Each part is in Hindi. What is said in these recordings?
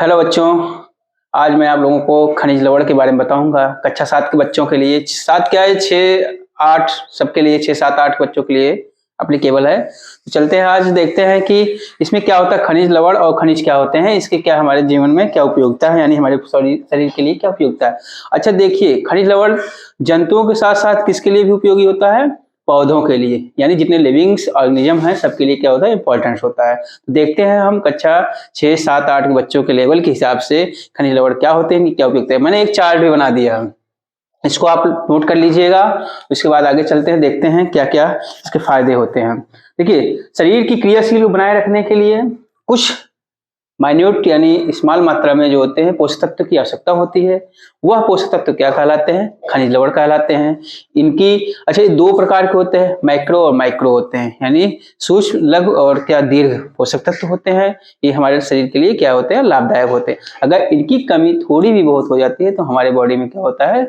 हेलो बच्चों, आज मैं आप लोगों को खनिज लवण के बारे में बताऊंगा। कक्षा 7 के बच्चों के लिए, 7 क्या है, 6, 8 सबके लिए, 6, 7, 8 बच्चों के लिए एप्लीकेबल है। तो चलते हैं, आज देखते हैं कि इसमें क्या होता है, खनिज लवण और खनिज क्या होते हैं, इसके क्या हमारे जीवन में क्या उपयोगिता है, यानी हमारे शरीर के लिए क्या उपयोगिता है। अच्छा देखिए, खनिज लवण जंतुओं के साथ साथ किसके लिए भी उपयोगी होता है, पौधों के लिए, यानी जितने लिविंग्स ऑर्गेनिज्म हैं सबके लिए क्या होता है, इंपॉर्टेंट होता है। तो देखते हैं हम कक्षा 6, 7, 8 के बच्चों के लेवल के हिसाब से खनिज लवण क्या होते हैं, क्या उपयुक्त है। मैंने एक चार्ट भी बना दिया, इसको आप नोट कर लीजिएगा। उसके बाद आगे चलते हैं, देखते हैं क्या क्या इसके फायदे होते हैं। देखिए, शरीर की क्रियाशील बनाए रखने के लिए कुछ माइन्यूट यानी स्मॉल मात्रा में जो होते हैं पोषक तत्व की आवश्यकता होती है। वह पोषक तत्व क्या कहलाते हैं, खनिज लवण कहलाते हैं। इनकी अच्छा, ये दो प्रकार के होते हैं, मैक्रो और माइक्रो होते हैं, यानी सूक्ष्म, लघु और क्या दीर्घ पोषक तत्व होते हैं। ये हमारे शरीर के लिए क्या होते हैं, लाभदायक होते हैं। अगर इनकी कमी थोड़ी भी बहुत हो जाती है तो हमारे बॉडी में क्या होता है,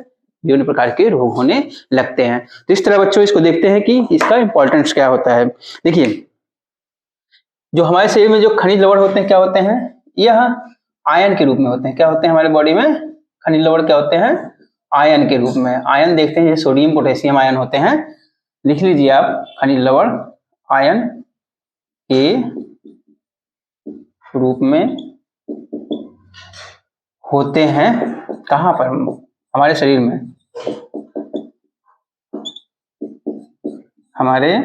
विभिन्न प्रकार के रोग होने लगते हैं। तो इस तरह बच्चों इसको देखते हैं कि इसका इंपॉर्टेंस क्या होता है। देखिए, जो हमारे शरीर में जो खनिज लवण होते हैं क्या होते हैं, यह आयन के रूप में होते हैं। क्या होते हैं हमारे बॉडी में, खनिज लवण क्या होते हैं, आयन के रूप में। आयन देखते हैं, ये सोडियम पोटेशियम आयन होते हैं। लिख लीजिए आप, खनिज लवण आयन के रूप में होते हैं। कहाँ पर, हमारे शरीर में, हमारे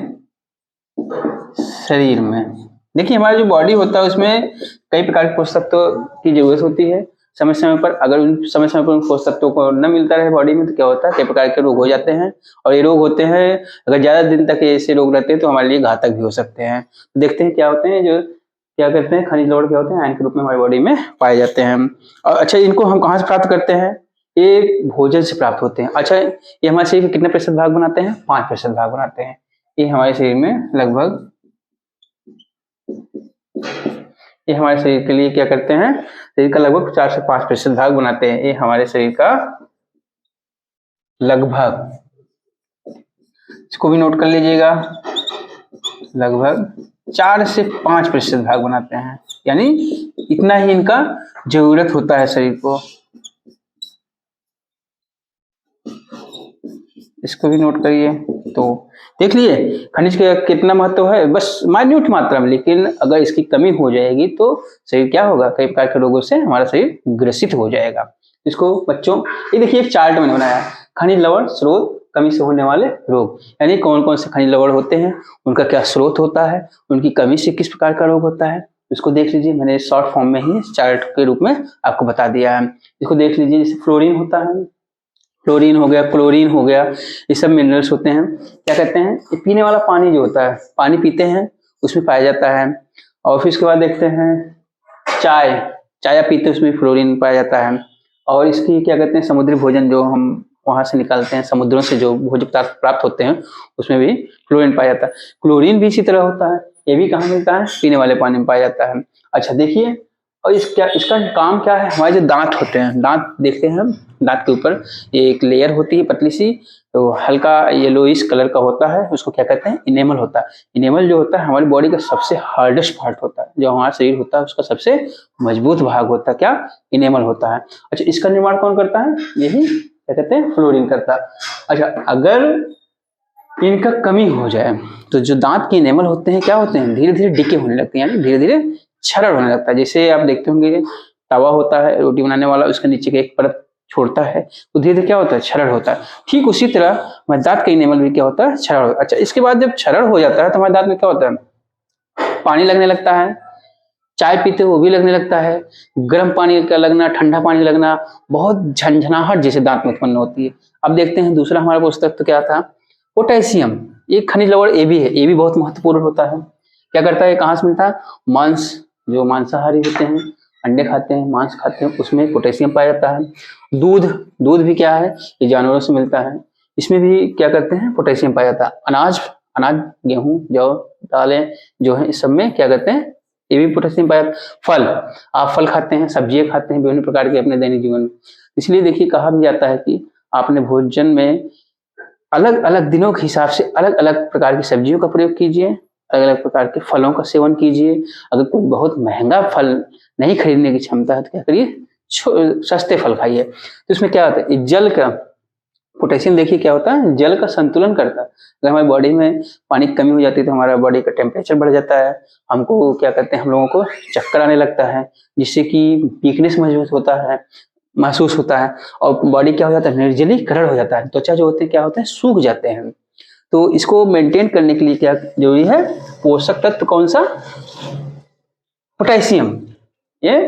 शरीर में। देखिए, हमारा जो बॉडी होता है उसमें कई प्रकार के पोषक तत्वों की जरूरत होती है। समय समय पर अगर समय समय पर उन पोषक तत्वों को न मिलता रहे बॉडी में तो क्या होता है, कई प्रकार के रोग हो जाते हैं। और ये रोग होते हैं, अगर ज्यादा दिन तक ऐसे रोग रहते हैं तो हमारे लिए घातक भी हो सकते हैं। तो देखते हैं क्या होते हैं, जो क्या करते हैं, खनिज लवण क्या होते हैं, आयन के रूप में हमारी बॉडी में पाए जाते हैं। और अच्छा, इनको हम कहाँ से प्राप्त करते हैं, ये भोजन से प्राप्त होते हैं। अच्छा, ये हमारे शरीर के कितने प्रतिशत भाग बनाते हैं, 5% भाग बनाते हैं। ये हमारे शरीर में लगभग, ये हमारे शरीर के लिए क्या करते हैं, शरीर का लगभग 4 से 5% भाग बनाते हैं। ये हमारे शरीर का लगभग, इसको भी नोट कर लीजिएगा, लगभग 4 से 5% भाग बनाते हैं, यानी इतना ही इनका जरूरत होता है शरीर को। इसको भी नोट करिए। तो देख लिए खनिज का कितना महत्व है, बस माइन्यूट मात्रा में, लेकिन अगर इसकी कमी हो जाएगी तो शरीर क्या होगा, कई प्रकार के रोगों से हमारा शरीर ग्रसित हो जाएगा। इसको बच्चों, ये देखिए एक चार्ट मैंने बनाया, खनिज लवण स्रोत, कमी से होने वाले रोग, यानी कौन कौन से खनिज लवण होते हैं, उनका क्या स्रोत होता है, उनकी कमी से किस प्रकार का रोग होता है। इसको देख लीजिए, मैंने शॉर्ट फॉर्म में ही चार्ट के रूप में आपको बता दिया है। इसको देख लीजिए, जैसे फ्लोरीन होता है, फ्लोरीन हो गया, क्लोरीन हो गया, ये सब मिनरल्स होते हैं। क्या कहते हैं, ये पीने वाला पानी जो होता है, पानी पीते हैं उसमें पाया जाता है। और फिर उसके बाद देखते हैं चाय, चाय पीते हैं उसमें फ्लोरीन पाया जाता है। और इसकी क्या कहते हैं, समुद्री भोजन जो हम वहां से निकालते हैं, समुद्रों से जो भोज्य पदार्थ प्राप्त होते हैं उसमें भी फ्लोरीन पाया जाता है। क्लोरीन भी इसी तरह होता है, ये भी कहाँ मिलता है, पीने वाले पानी में पाया जाता है। अच्छा देखिए, और इसका काम क्या है, हमारे जो दांत होते हैं, दांत देखते हैं हम, दांत के ऊपर एक लेयर होती है पतली सी, तो हल्का येलोइश कलर का होता है, उसको क्या कहते हैं, इनेमल होता है। इनेमल जो होता है हमारी बॉडी का सबसे हार्डेस्ट पार्ट होता है, जो हमारा शरीर होता है उसका सबसे मजबूत भाग होता है, क्या, इनेमल होता है। अच्छा, इसका निर्माण कौन करता है, यही क्या कहते हैं, फ्लोरीन करता है। अच्छा, अगर इनका कमी हो जाए तो जो दांत के इनेमल होते हैं क्या होते हैं, धीरे धीरे डिके होने लगते हैं, यानी धीरे धीरे क्षरण होने लगता है। जैसे आप देखते होंगे तवा होता है रोटी बनाने वाला, उसके नीचे की एक परत छोड़ता है तो धीरे धीरे क्या होता है, क्षरण होता है। ठीक उसी तरह हमारे दांत का इनेमल भी क्या होता है, क्षरण होता है। अच्छा, इसके बाद जब क्षरण हो जाता है तो हमारे दांत में क्या होता है, पानी लगने लगता है, चाय पीते वो भी लगने लगता है, गर्म पानी का लगना, ठंडा पानी लगना, बहुत झंझनाहट जैसे दांत में उत्पन्न होती है। अब देखते हैं दूसरा हमारा पोषक तत्व क्या था, पोटेशियम। ये खनिज लवण ए भी है, ये भी बहुत महत्वपूर्ण होता है। क्या करता है, कहाँ से मिलता है, मांस, जो मांसाहारी होते हैं, अंडे खाते हैं, मांस खाते हैं, उसमें पोटेशियम पाया जाता है। दूध, दूध भी क्या है, ये जानवरों से मिलता है, इसमें भी क्या करते हैं, पोटेशियम पाया जाता है। अनाज, अनाज गेहूं, जौ, दालें जो है, इस सब में क्या करते हैं, ये भी पोटेशियम पाया जाता है। फल, आप फल खाते हैं, सब्जियां खाते हैं विभिन्न प्रकार के अपने दैनिक जीवन में, इसलिए देखिए कहा भी जाता है कि आपने भोजन में अलग अलग दिनों के हिसाब से अलग अलग प्रकार की सब्जियों का प्रयोग कीजिए, अलग अलग प्रकार के फलों का सेवन कीजिए। अगर कोई बहुत महंगा फल नहीं खरीदने की क्षमता है तो क्या करिए, सस्ते फल खाइए। तो इसमें क्या होता है, जल का पोटेशियम देखिए क्या होता है, जल का संतुलन करता है। अगर हमारी बॉडी में पानी की कमी हो जाती है तो हमारा बॉडी का टेम्परेचर बढ़ जाता है, हमको क्या कहते हैं, हम लोगों को चक्कर आने लगता है, जिससे कि वीकनेस महसूस होता है और बॉडी क्या हो जाता है, निर्जलीकरण हो जाता है, त्वचा जो होते हैं क्या होते हैं, सूख जाते हैं। तो इसको मेंटेन करने के लिए क्या जरूरी है, पोषक तत्व कौन सा, पोटेशियम, ये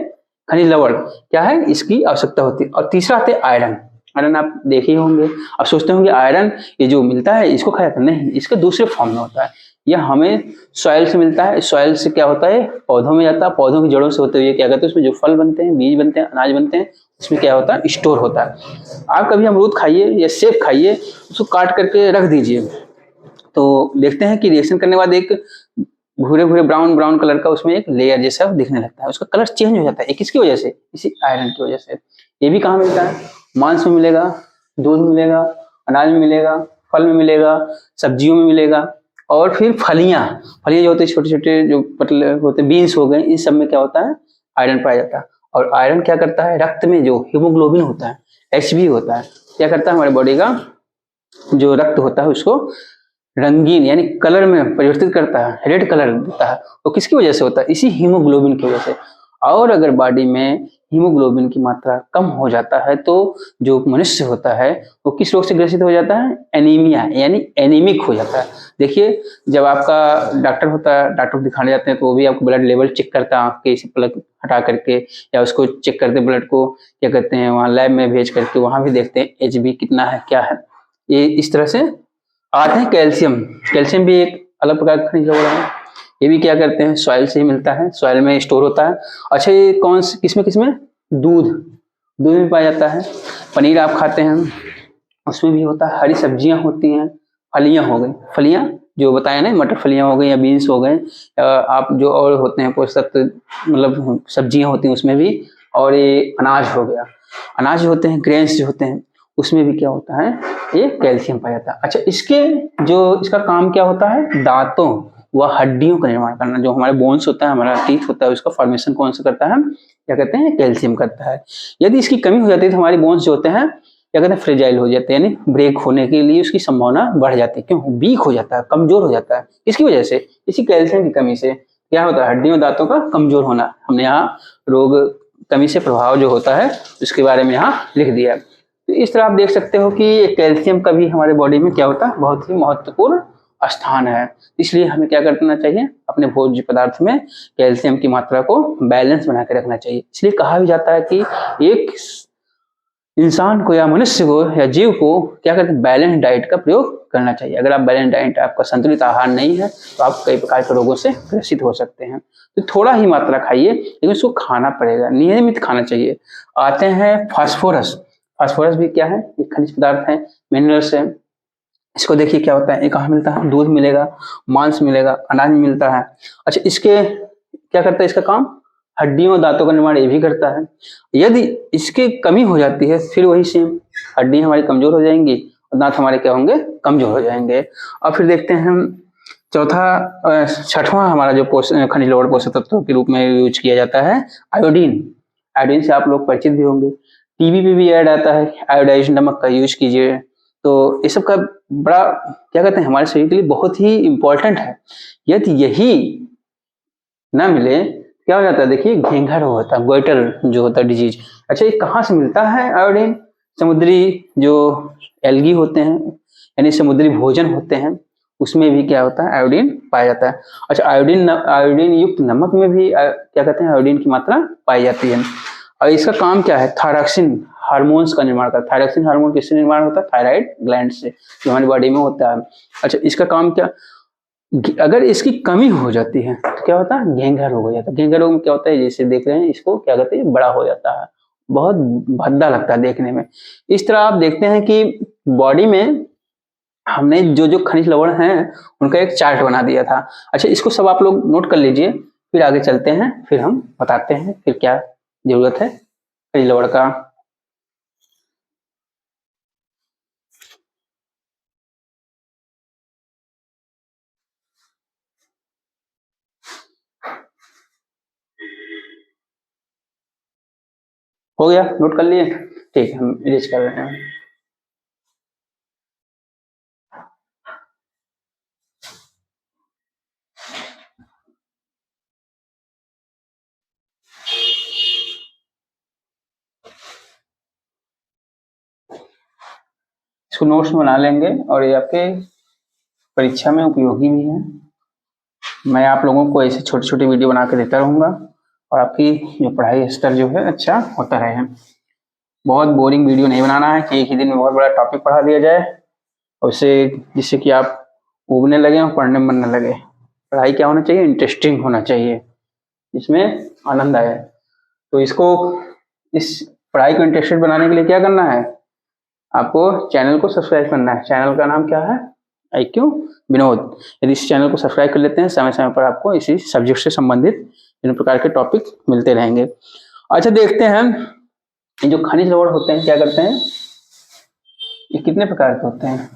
खनिज लवण क्या है, इसकी आवश्यकता होती है। और तीसरा आते हैं आयरन। आयरन आप देखे होंगे, आप सोचते होंगे आयरन ये जो मिलता है इसको खाया था, नहीं, इसके दूसरे फॉर्म में होता है। यह हमें सॉइल से मिलता है। सॉइल से क्या होता है, पौधों में जाता है, पौधों की जड़ों से होते हुए क्या कहते हैं, उसमें जो फल बनते हैं, बीज बनते हैं, अनाज बनते हैं, उसमें क्या होता है, स्टोर होता है। आप कभी अमरूद खाइए या सेब खाइए, उसको काट करके रख दीजिए, तो देखते हैं कि रिएक्शन करने के बाद एक भूरे भूरे ब्राउन ब्राउन कलर का उसमें एक लेयर जैसा दिखने लगता है, उसका कलर चेंज हो जाता है। किसकी वजह से, इसी आयरन की वजह से। ये भी कहाँ मिलता है, मांस में मिलेगा, दूध में मिलेगा, अनाज में मिलेगा, फल में मिलेगा, सब्जियों में मिलेगा, और फिर फलियां फलियां जो होते हैं, छोटे छोटे जो पतले होते हैं, बीन्स हो गए, इन सब में क्या होता है, आयरन पाया जाता है। और आयरन क्या करता है, रक्त में जो हीमोग्लोबिन होता है, एचबी होता है, क्या करता है, हमारे बॉडी का जो रक्त होता है उसको रंगीन यानी कलर में परिवर्तित करता है, रेड कलर देता है। वो किसकी वजह से होता है, इसी हीमोग्लोबिन की वजह से। और अगर बॉडी में हीमोग्लोबिन की मात्रा कम हो जाता है तो जो मनुष्य होता है वो किस रोग से ग्रसित हो जाता है, एनीमिया यानी एनीमिक हो जाता है। देखिए, जब आपका डॉक्टर होता है, डॉक्टर को दिखाने जाते हैं तो वो भी आपको ब्लड लेवल चेक करता है, आपके इसी प्लग हटा करके, या उसको चेक करते ब्लड को, क्या कहते हैं, वहाँ लैब में भेज करके वहाँ भी देखते हैं एचबी कितना है, क्या है। ये इस तरह से आते हैं। कैल्शियम, कैल्शियम भी एक अलग प्रकार का खनिज लवण है। ये भी क्या करते हैं, सॉइल से ही मिलता है, सॉइल में स्टोर होता है। अच्छा, ये कौन से किसमें किसमें, दूध, दूध में पाया जाता है। पनीर आप खाते हैं, उसमें भी होता है। हरी सब्जियां होती हैं, फलियां हो गई, फलियां जो बताया ना, मटर फलियां हो गई या बीन्स हो गए, आप जो और होते हैं पोषक मतलब सब्जियां होती हैं उसमें भी। और ये अनाज हो गया, अनाज जो होते हैं, ग्रेन्स जो होते हैं, उसमें भी क्या होता है, ये कैल्शियम पाया जाता है। अच्छा, इसका काम क्या होता है, दांतों व हड्डियों का निर्माण करना। जो हमारे बोन्स होता है, हमारा टीथ होता है, उसका फॉर्मेशन कौन सा करता है, क्या कहते हैं, कैल्शियम करता है। यदि इसकी कमी हो जाती है तो हमारी बोन्स जो होते हैं क्या कहते हैं, फ्रेजाइल हो जाते हैं, यानी ब्रेक होने के लिए उसकी संभावना बढ़ जाती है। क्यों, वीक हो जाता है, कमजोर हो जाता है। इसकी वजह से, इसी कैल्शियम की कमी से क्या होता है, हड्डियों दांतों का कमजोर होना। हमने यहाँ रोग कमी से प्रभाव जो होता है उसके बारे में यहाँ लिख दिया। तो इस तरह आप देख सकते हो कि कैल्शियम का भी हमारे बॉडी में क्या होता है, बहुत ही महत्वपूर्ण स्थान है। इसलिए हमें क्या करना चाहिए, अपने भोज्य पदार्थ में कैल्शियम की मात्रा को बैलेंस बना के रखना चाहिए। इसलिए कहा भी जाता है कि एक इंसान को या मनुष्य को या जीव को क्या करते हैं, बैलेंस डाइट का प्रयोग करना चाहिए। अगर आप बैलेंस डाइट, आपका संतुलित आहार नहीं है तो आप कई प्रकार के रोगों से ग्रसित हो सकते हैं। तो थोड़ा ही मात्रा खाइए, लेकिन उसको खाना पड़ेगा, नियमित खाना चाहिए। आते हैं फास्फोरस। फास्फोरस भी क्या है, एक खनिज पदार्थ है, मिनरल्स है। इसको देखिए क्या होता है, ये कहाँ मिलता है, दूध मिलेगा, मांस मिलेगा, अनाज में मिलता है। अच्छा, इसके क्या करता है, इसका काम हड्डियों दांतों का निर्माण ये भी करता है। यदि इसकी कमी हो जाती है फिर वही सेम, हड्डी हमारी कमजोर हो जाएंगी और दांत हमारे क्या होंगे, कमजोर हो जाएंगे। और फिर देखते हैं हम चौथा, छठवां हमारा जो खनिज लवण पोषक तत्व के रूप में यूज किया जाता है, आयोडीन। आयोडीन से आप लोग परिचित भी होंगे, टीवी पे भी ऐड आता है, आयोडाइज्ड नमक का यूज कीजिए। तो ये सब का बड़ा क्या कहते हैं, हमारे शरीर के लिए बहुत ही इंपॉर्टेंट है। यदि यही ना मिले क्या हो जाता है, देखिए घेंघा रोग होता है, गोइटर जो होता है डिजीज। अच्छा, ये कहाँ से मिलता है आयोडीन, समुद्री जो एल्गी होते हैं यानी समुद्री भोजन होते हैं, उसमें भी क्या होता है, आयोडीन पाया जाता है। अच्छा, आयोडीन युक्त नमक में भी क्या कहते हैं, आयोडीन की मात्रा पाई जाती है। और इसका काम क्या है, थायरॉक्सिन हार्मोन्स का निर्माण करता है। थायरॉक्सिन हार्मोन किससे निर्माण होता है, थायराइड ग्लैंड से, जो हमारी बॉडी में होता है। अच्छा, इसका काम क्या, अगर इसकी कमी हो जाती है तो क्या होता है, घेंघा रोग हो जाता है। घेंघा रोग में क्या होता है, जैसे देख रहे हैं, इसको क्या कहते हैं, बड़ा हो जाता है, बहुत भद्दा लगता है देखने में। इस तरह आप देखते हैं कि बॉडी में हमने जो जो खनिज लवण हैं उनका एक चार्ट बना दिया था। अच्छा, इसको सब आप लोग नोट कर लीजिए, फिर आगे चलते हैं, फिर हम बताते हैं फिर क्या जरूरत है खनिज लवण का। हो गया, नोट कर लिए? ठीक है, हम इरेज कर रहे हैं। इसको नोट्स बना लेंगे और ये आपके परीक्षा में उपयोगी भी है। मैं आप लोगों को ऐसे छोटे छोटे वीडियो बना के देता रहूँगा और आपकी जो पढ़ाई स्तर जो है अच्छा होता रहे। बहुत बोरिंग वीडियो नहीं बनाना है कि एक ही दिन में बहुत बड़ा टॉपिक पढ़ा दिया जाए और उससे जिससे कि आप उगने लगे और पढ़ने में मन न लगे। पढ़ाई क्या होना चाहिए? इंटरेस्टिंग होना चाहिए, इसमें आनंद आए। तो इसको, इस पढ़ाई को इंटरेस्टेड बनाने के लिए क्या करना है? आपको चैनल को सब्सक्राइब करना है। चैनल का नाम क्या है? IQ विनोद। यदि इस चैनल को सब्सक्राइब कर लेते हैं, समय समय पर आपको इसी सब्जेक्ट से संबंधित विभिन्न प्रकार के टॉपिक मिलते रहेंगे। अच्छा, देखते हैं ये जो खनिज लवण होते हैं क्या करते हैं, ये कितने प्रकार के होते हैं?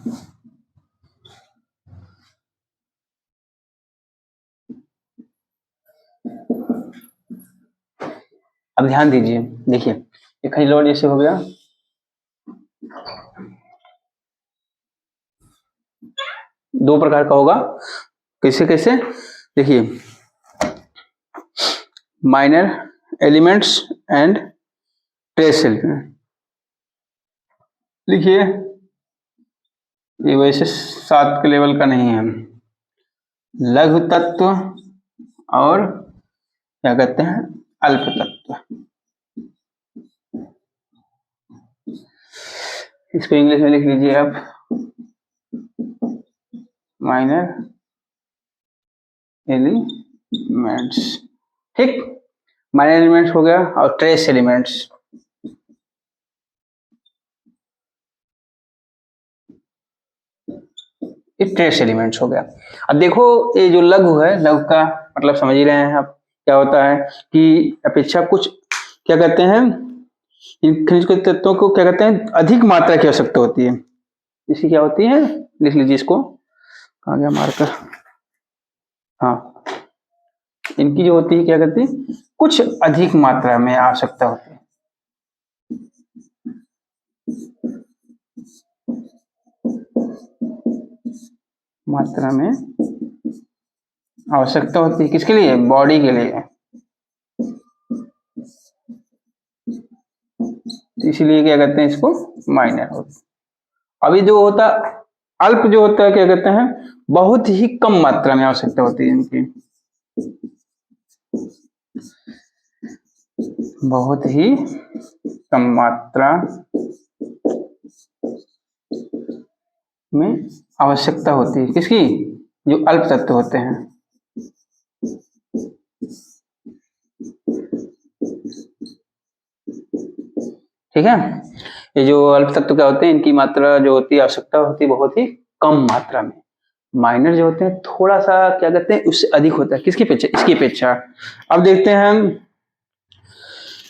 अब ध्यान दीजिए, देखिए ये खनिज लवण जैसे हो गया, दो प्रकार का होगा। कैसे कैसे? देखिए, minor elements and trace element. लिखिए, ये वैसे 7 के लेवल का नहीं है। लघु तत्व और क्या कहते हैं, अल्प तत्व। इसको इंग्लिश में लिख लीजिए आप, माइनर एलिमेंट्स। ठीक, माइनर एलिमेंट्स हो गया और ट्रेस एलिमेंट्स। ये ट्रेस एलिमेंट्स हो गया। अब देखो, ये जो लघु है, लघु का मतलब समझ ही रहे हैं आप क्या होता है कि अपेक्षा कुछ क्या कहते हैं, इन खनिज के तत्वों को क्या कहते हैं, अधिक मात्रा की आवश्यकता होती है। इसकी क्या होती है? लिख लीजिए इसको, कहाँ गया मार्कर? हाँ, इनकी जो होती है क्या कहते हैं, कुछ अधिक मात्रा में आवश्यकता होती है। मात्रा में आवश्यकता होती है किसके लिए? बॉडी के लिए। इसीलिए क्या कहते हैं इसको, माइनर होता है। अभी जो होता अल्प जो होता है क्या कहते हैं, बहुत ही कम मात्रा में आवश्यकता होती है इनकी, बहुत ही कम मात्रा में आवश्यकता होती है किसकी? जो अल्प तत्व होते हैं। ठीक है, ये जो अल्प तत्व क्या होते हैं, इनकी मात्रा जो होती है, आवश्यकता होती है बहुत ही कम मात्रा में। माइनर जो होते हैं थोड़ा सा क्या कहते हैं, उससे अधिक होता है। किसकी अपेक्षा? इसकी अपेक्षा। अब देखते हैं हम,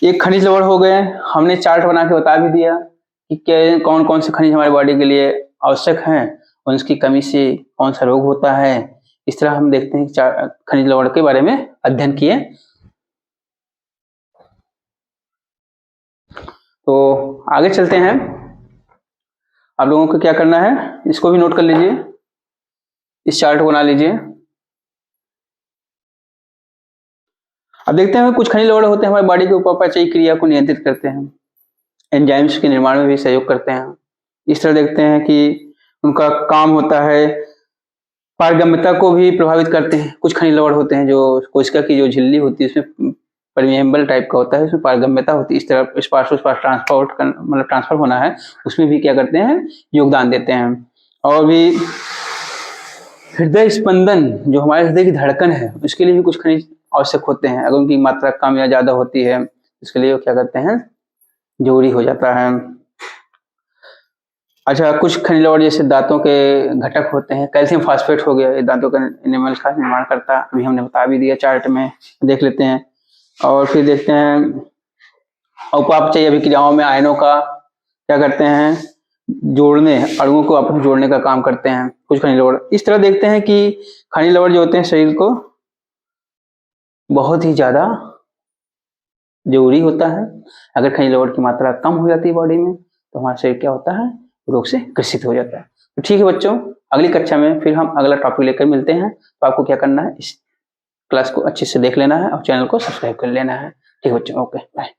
ये खनिज लवण हो गए, हमने चार्ट बना के बता भी दिया कि क्या कौन कौन से खनिज हमारी बॉडी के लिए आवश्यक हैं और उसकी कमी से कौन सा रोग होता है। इस तरह हम देखते हैं खनिज लवण के बारे में अध्ययन किए। तो आगे चलते हैं, आप लोगों को क्या करना है, इसको भी नोट कर लीजिए, इस चार्ट को बना लीजिए। अब देखते हैं कुछ खनिज लवण होते हैं हमारी बॉडी के उपापचयी क्रिया को नियंत्रित करते हैं, एंजाइम्स के निर्माण में भी सहयोग करते हैं। इस तरह देखते हैं कि उनका काम होता है, पारगम्यता को भी प्रभावित करते हैं। कुछ खनिज लवण होते हैं जो कोशिका की जो झिल्ली होती है उसमें परमेएबल टाइप का होता है, उसमें पारगम्यता होती है। इस तरह इस पार से उस पार ट्रांसपोर्ट मतलब ट्रांसफर होना है, उसमें भी क्या करते हैं, योगदान देते हैं। और भी हृदय स्पंदन, जो हमारे हृदय की धड़कन है, उसके लिए भी कुछ खनिज आवश्यक होते हैं। अगर उनकी मात्रा कम या ज्यादा होती है, इसके लिए क्या करते हैं, जरूरी हो जाता है। अच्छा, कुछ खनिज लवण जैसे दांतों के घटक होते हैं, कैल्शियम फास्फेट हो गया, ये दांतों के एनिमल का निर्माण करता है, अभी हमने बता भी दिया चार्ट में, देख लेते हैं। और फिर देखते हैं उपापचयी अभिक्रियाओं में आयनों का क्या करते हैं, जोड़ने, अणुओं को आपस में जोड़ने का काम करते हैं कुछ खनिज लवण। इस तरह देखते हैं कि खनिज लवण जो होते हैं शरीर को बहुत ही ज्यादा जरूरी होता है। अगर खनिज लवण की मात्रा कम हो जाती है बॉडी में तो हमारा शरीर क्या होता है, रोग से ग्रसित हो जाता है। तो ठीक है बच्चों, अगली कक्षा में फिर हम अगला टॉपिक लेकर मिलते हैं। तो आपको क्या करना है, इस क्लास को अच्छे से देख लेना है और चैनल को सब्सक्राइब कर लेना है। ठीक है बच्चों, ओके बाय।